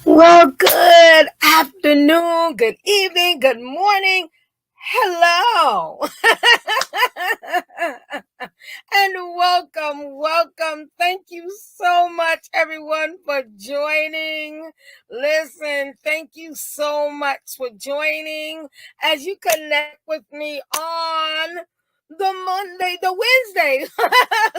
Well, good afternoon, good evening, good morning. Hello. And welcome. Thank you so much, everyone, for joining. Listen, thank you so much for joining as you connect with me on the Wednesday.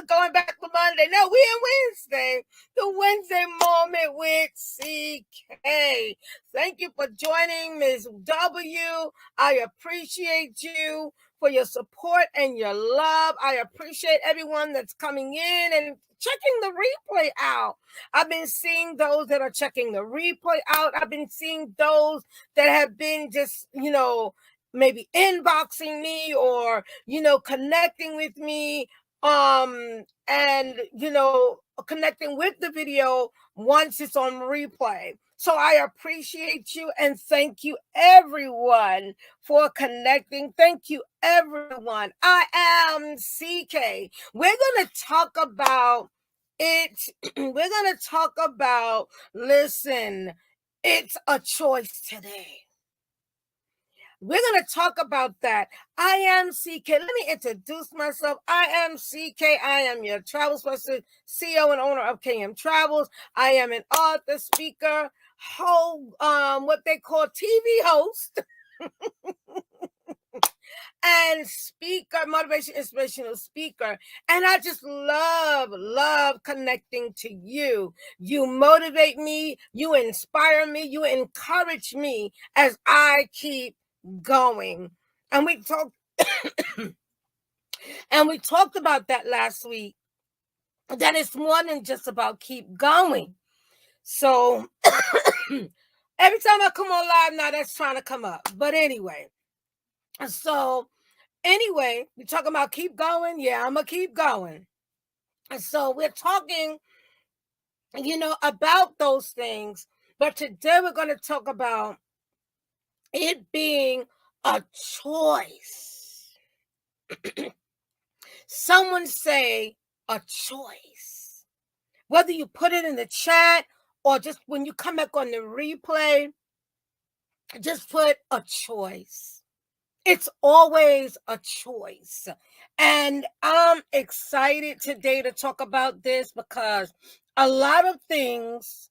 Going back to Monday. No, we in Wednesday. The Wednesday moment with CK. Thank you for joining, Ms. W. I appreciate you for your support and your love. I appreciate everyone that's coming in and checking the replay out. I've been seeing those that are checking the replay out. I've been seeing those that have been just, maybe inboxing me or, connecting with me, and, connecting with the video once it's on replay. So I appreciate you and thank you everyone for connecting. Thank you everyone. I am CK. We're going to talk about it. We're going to talk about, listen, it's a choice today. We're going to talk about that. I am CK. Let me introduce myself. I am CK. I am your travel specialist, CEO and owner of KM Travels. I am an author, speaker, what they call TV host, and speaker, motivation, inspirational speaker. And I just love connecting to you. You motivate me, you inspire me, you encourage me as I keep going. And we talked about that last week, that it's more than just about keep going. So every time I come on live now, that's trying to come up. But anyway, we're talking about keep going. Yeah, I'm going to keep going. And so we're talking, about those things. But today we're going to talk about it being a choice. Someone say a choice. Whether you put it in the chat or just when you come back on the replay, just put a choice. It's always a choice. And I'm excited today to talk about this because a lot of things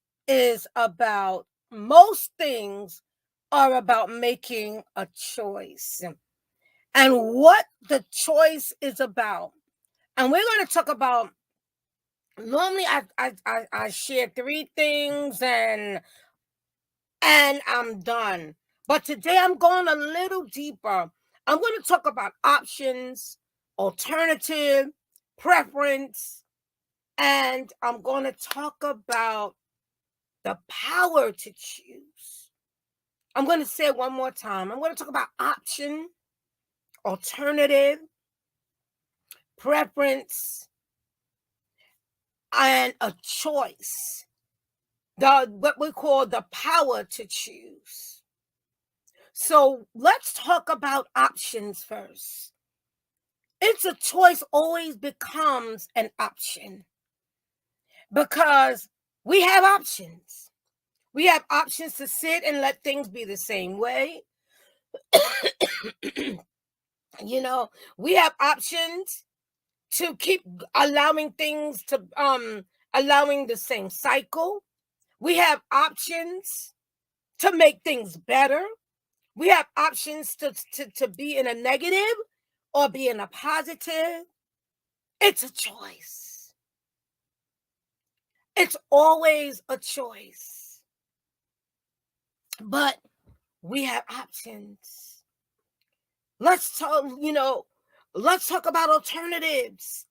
most things are about making a choice and what the choice is about. And we're going to talk about, normally I share 3 things and I'm done. But today I'm going a little deeper. I'm going to talk about options, alternative, preference, and I'm going to talk about the power to choose. I'm going to say it one more time. I'm going to talk about option, alternative, preference, and a choice. What we call the power to choose. So let's talk about options first. It's a choice always becomes an option because we have options. We have options to sit and let things be the same way. We have options to keep allowing things to allowing the same cycle. We have options to make things better. We have options to be in a negative or be in a positive. It's a choice. It's always a choice. But we have options. Let's talk about alternatives.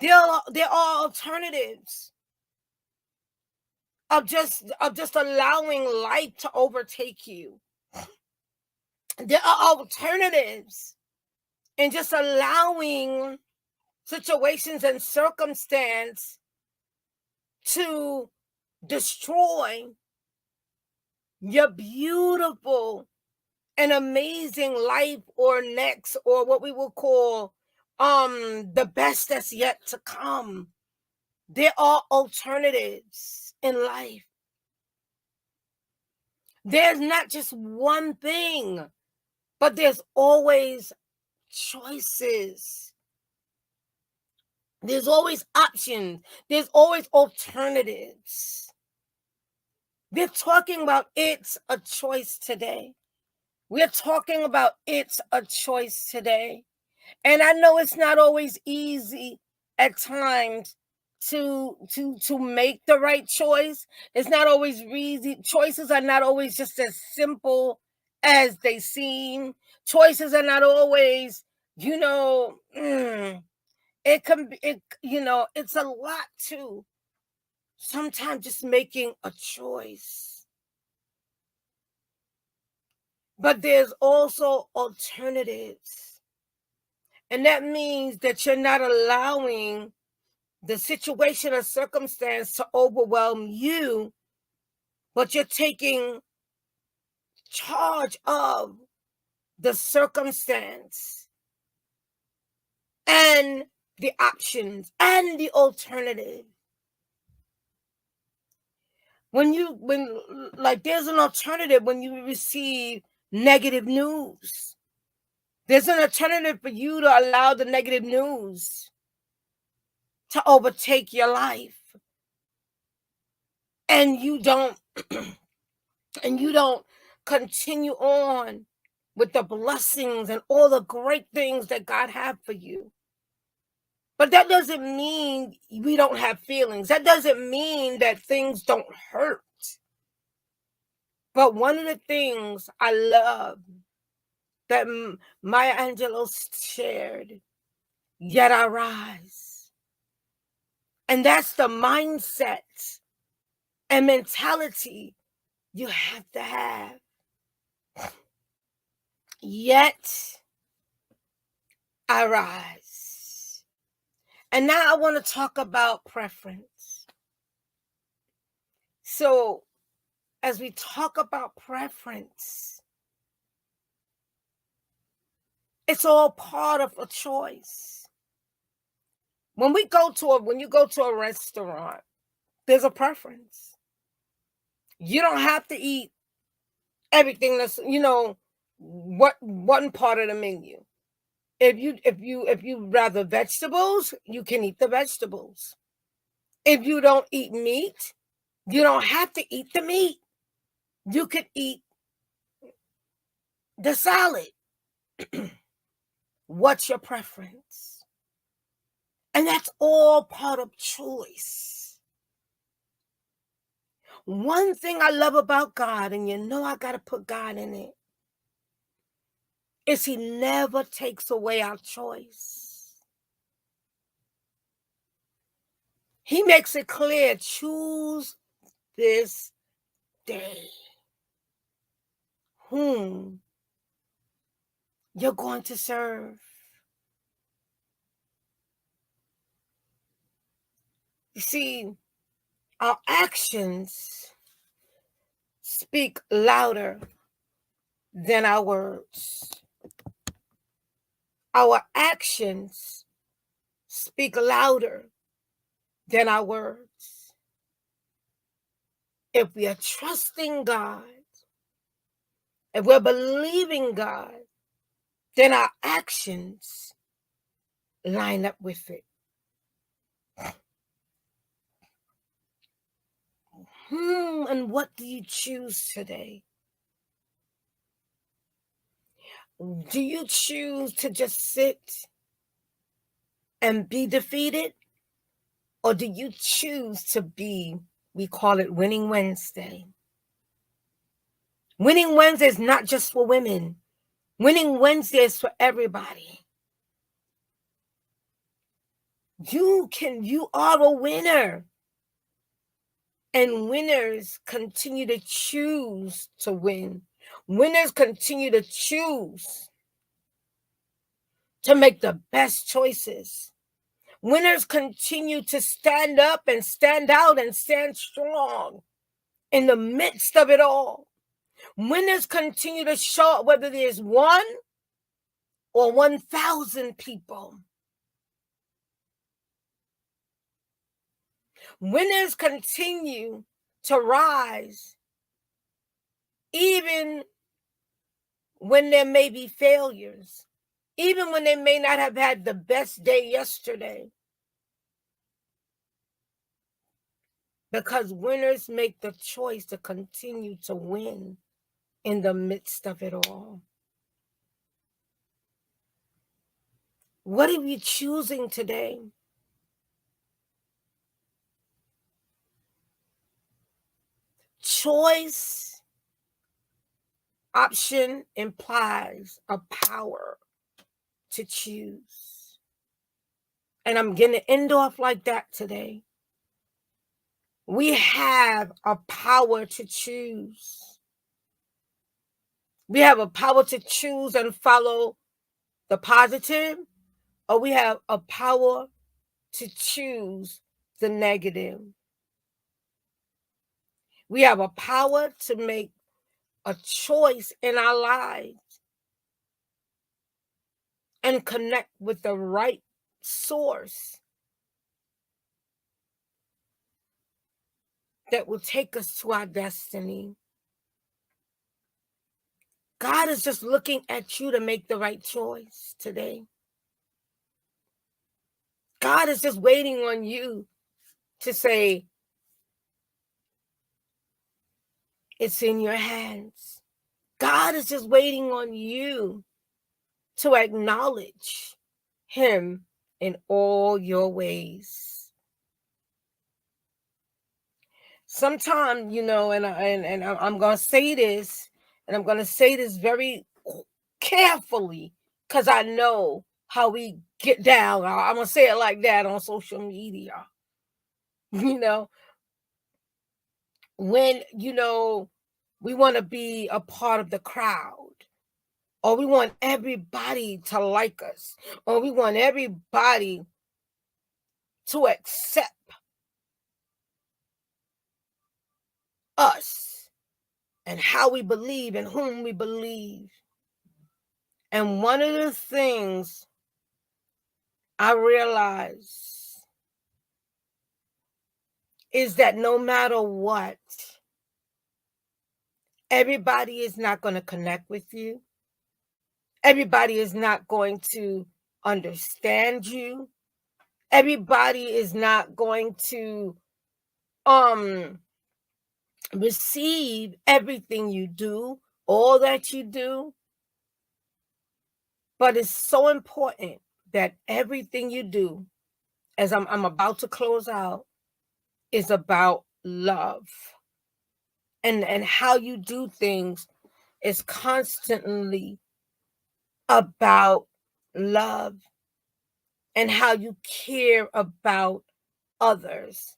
There are alternatives of just allowing life to overtake you. There are alternatives in just allowing situations and circumstance to destroy your beautiful and amazing life or next, or what we will call the best that's yet to come. There are alternatives in life. There's not just one thing, but there's always choices. There's always options. There's always alternatives. We're talking about it's a choice today. We're talking about it's a choice today. And I know it's not always easy at times to make the right choice. It's not always easy. Choices are not always just as simple as they seem. Choices are not always, it can be, it's a lot too. Sometimes just making a choice. But there's also alternatives. And that means that you're not allowing the situation or circumstance to overwhelm you, but you're taking charge of the circumstance and the options and the alternative. When there's an alternative when you receive negative news. There's an alternative for you to allow the negative news to overtake your life. And you don't continue on with the blessings and all the great things that God has for you. But that doesn't mean we don't have feelings. That doesn't mean that things don't hurt. But one of the things I love that Maya Angelou shared, yet I rise. And that's the mindset and mentality you have to have. Yet I rise. And now I want to talk about preference. So, as we talk about preference, it's all part of a choice. When you go to a restaurant, there's a preference. You don't have to eat everything that's, what one part of the menu. If you rather vegetables, you can eat the vegetables. If you don't eat meat, you don't have to eat the meat. You could eat the salad. What's your preference? And that's all part of choice. One thing I love about God, and I got to put God in it, is He never takes away our choice. He makes it clear, choose this day whom you're going to serve. You see, our actions speak louder than our words. Our actions speak louder than our words. If we are trusting God, if we're believing God, then our actions line up with it. And what do you choose today? Do you choose to just sit and be defeated? Or do you choose to be, we call it Winning Wednesday? Winning Wednesday is not just for women. Winning Wednesday is for everybody. You are a winner. And winners continue to choose to win. Winners continue to choose to make the best choices. Winners continue to stand up and stand out and stand strong in the midst of it all. Winners continue to show up whether there's 1 or 1,000 people. Winners continue to rise even when there may be failures, even when they may not have had the best day yesterday. Because winners make the choice to continue to win in the midst of it all. What are you choosing today? Choice option implies a power to choose. And I'm going to end off like that today. We have a power to choose. We have a power to choose and follow the positive, or we have a power to choose the negative. We have a power to make a choice in our lives and connect with the right source that will take us to our destiny. God is just looking at you to make the right choice today. God is just waiting on you to say, it's in your hands. God is just waiting on you to acknowledge him in all your ways. Sometimes, and I'm going to say this, and I'm going to say this very carefully, because I know how we get down. I'm going to say it like that on social media. When, we want to be a part of the crowd, or we want everybody to like us, or we want everybody to accept us and how we believe and whom we believe. And one of the things I realize is that no matter what, everybody is not going to connect with you. Everybody is not going to understand you. Everybody is not going to receive everything you do, all that you do. But it's so important that everything you do, as I'm about to close out, is about love. And how you do things is constantly about love and how you care about others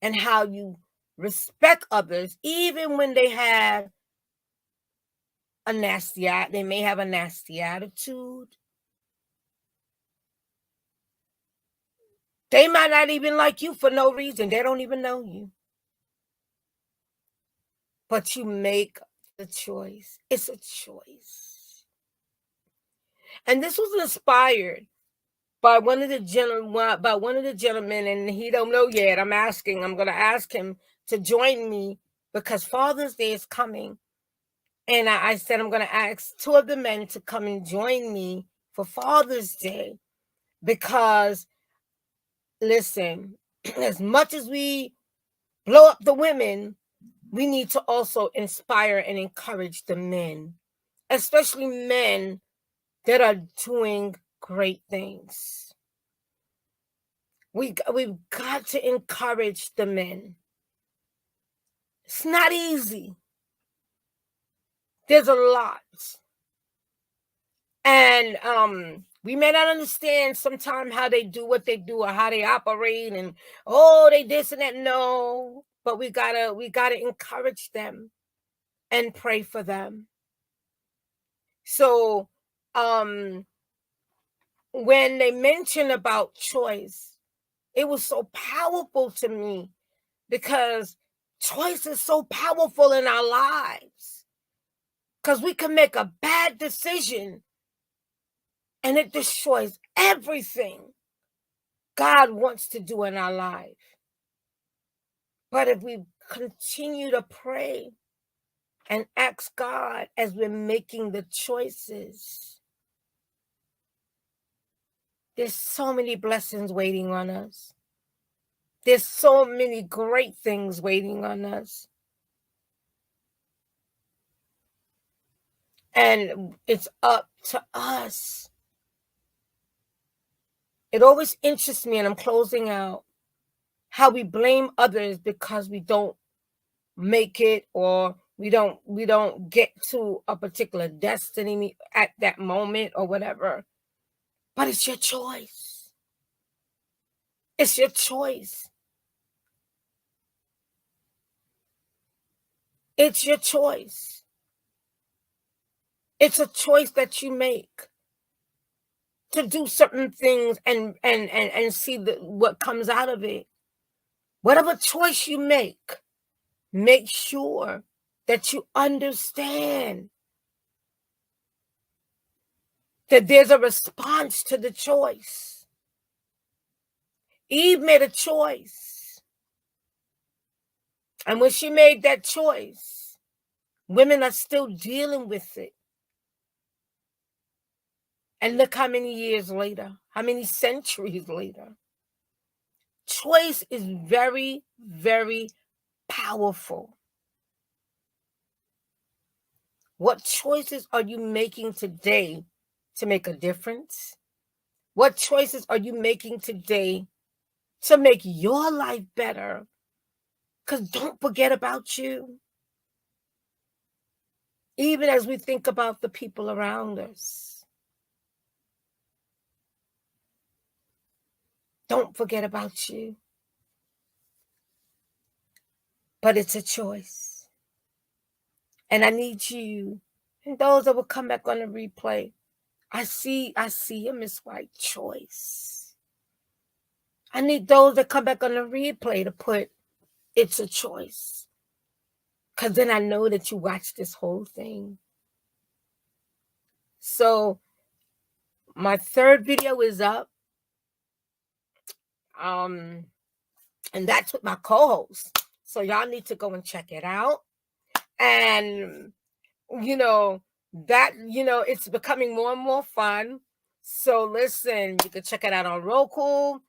and how you respect others, even when they have they may have a nasty attitude. They might not even like you for no reason. They don't even know you. But you make the choice. It's a choice. And this was inspired by one of the gentlemen, and he don't know yet. I'm going to ask him to join me because Father's Day is coming. And I said, I'm going to ask 2 of the men to come and join me for Father's Day. Because, listen, as much as we blow up the women, we need to also inspire and encourage the men, especially men that are doing great things. We've got to encourage the men. It's not easy. There's a lot. And we may not understand sometimes how they do what they do or how they operate and they this and that. No, but we gotta encourage them and pray for them. So when they mention about choice, it was so powerful to me because choice is so powerful in our lives. Because we can make a bad decision and it destroys everything God wants to do in our life. But if we continue to pray and ask God as we're making the choices, there's so many blessings waiting on us. There's so many great things waiting on us. And it's up to us. It always interests me, and I'm closing out, how we blame others because we don't make it or we don't get to a particular destiny at that moment or whatever. But it's your choice. It's your choice. It's your choice. It's a choice that you make to do certain things and see what comes out of it. Whatever choice you make sure that you understand that there's a response to the choice. Eve made a choice. And when she made that choice, women are still dealing with it. And look how many years later, how many centuries later. Choice is very, very powerful. What choices are you making today to make a difference? What choices are you making today to make your life better? Because don't forget about you. Even as we think about the people around us. Don't forget about you. But it's a choice. And I need you, and those that will come back on the replay, I see a Miss White choice. I need those that come back on the replay to put, it's a choice. Because then I know that you watched this whole thing. So my third video is up. And that's with my co-host. So y'all need to go and check it out. And, it's becoming more and more fun. So listen, you can check it out on Roku.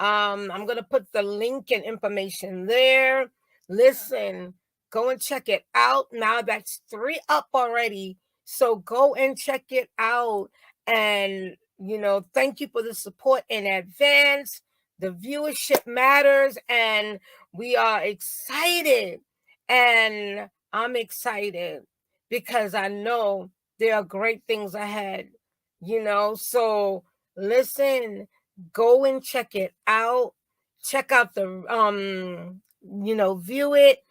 I'm going to put the link and information there. Listen, go and check it out. Now that's 3 up already. So go and check it out. And, thank you for the support in advance. The viewership matters, and we are excited. And I'm excited because I know there are great things ahead, So listen, go and check it out. Check out the, view it,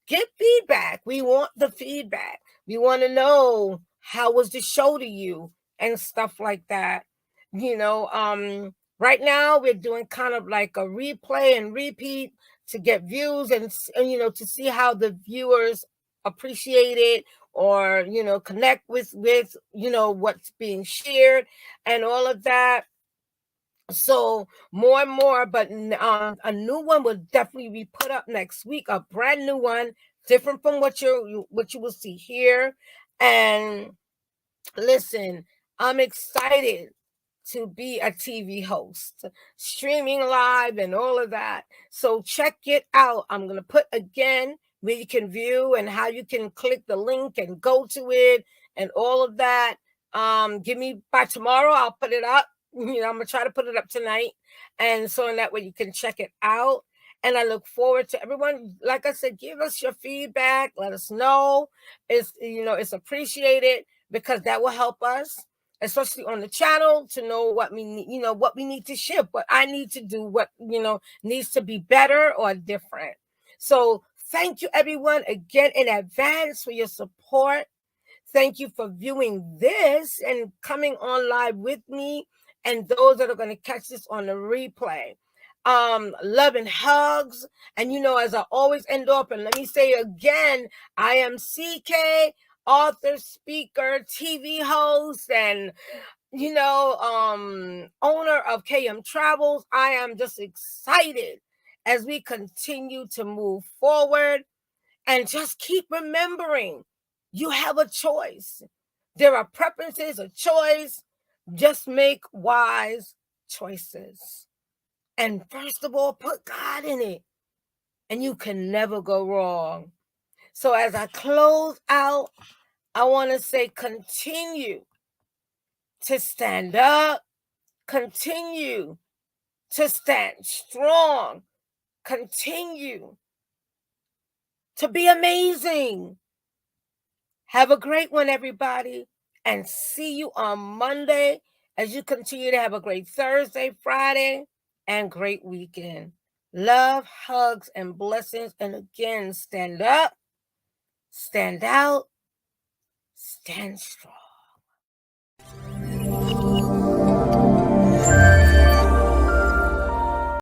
get feedback. We want the feedback. We want to know how was the show to you and stuff like that. Right now we're doing kind of like a replay and repeat to get views and to see how the viewers appreciate it or connect with what's being shared and all of that. So more and more, but a new one will definitely be put up next week, a brand new one, different from what you will see here. And listen, I'm excited to be a TV host, streaming live and all of that. So check it out. I'm going to put again where you can view and how you can click the link and go to it and all of that. Give me by tomorrow, I'll put it up. I'm going to try to put it up tonight. And so in that way you can check it out. And I look forward to everyone. Like I said, give us your feedback. Let us know. It's appreciated because that will help us, especially on the channel, to know what we need, what we need to shift, what I need to do, what, needs to be better or different. So thank you everyone again in advance for your support. Thank you for viewing this and coming on live with me, and those that are going to catch this on the replay. love and hugs. And as I always end up, and let me say again, I am CK, author, speaker, TV host, and owner of KM Travels. I am just excited as we continue to move forward, and just keep remembering you have a choice. There are preferences, a choice. Just make wise choices. And first of all, put God in it, and you can never go wrong. So as I close out, I want to say continue to stand up, continue to stand strong, continue to be amazing. Have a great one, everybody, and see you on Monday as you continue to have a great Thursday, Friday, and great weekend. Love, hugs, and blessings. And again, stand up, stand out, stand strong.